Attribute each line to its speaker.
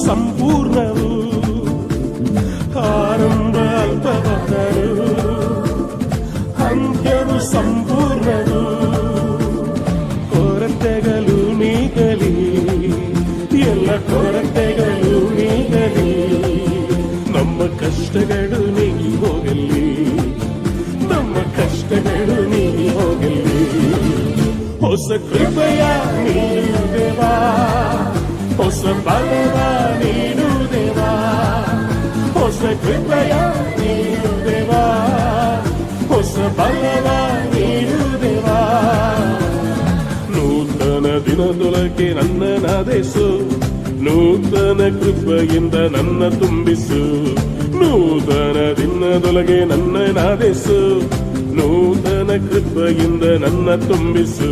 Speaker 1: ಸಂಪೂರ್ಣವು ಆರಂಭ ಅಲ್ಪವಾದರೂ ಅಂತ್ಯವು ಸಂಪೂರ್ಣವು. ಕೊರತೆಗಳು ನೀಗಲಿ, ಎಲ್ಲ ಕೊರತೆಗಳು ನೀಗಲಿ, ನಮ್ಮ ಕಷ್ಟಗಳು ನೀಗಿ ಹೋಗಲಿ, ನಮ್ಮ ಕಷ್ಟಗಳು ನೀಗಿ ಹೋಗಲಿ. ಹೊಸ ಕೃಪೆಯ ನೀಡು ದೇವಾ, ಹೊಸ ಬಲವ ನೀಡು ದೇವಾ, ಹೊಸ ಕೃಪೆಯ ನೀಡು ದೇವಾ, ಹೊಸ ಬಲವ ನೀಡು ದೇವಾ. ನೂತನ ದಿನದೊಳಗೆ ನನ್ನನಾದೇಸು, ನೂತನ ಕೃಪೆಯಿಂದ ನನ್ನ ತುಂಬಿಸು. ನೂತನ ದಿನದೊಳಗೆ ನನ್ನನಾದೇಸು, ನೂತನ ಕೃಪೆಯಿಂದ ನನ್ನ ತುಂಬಿಸು.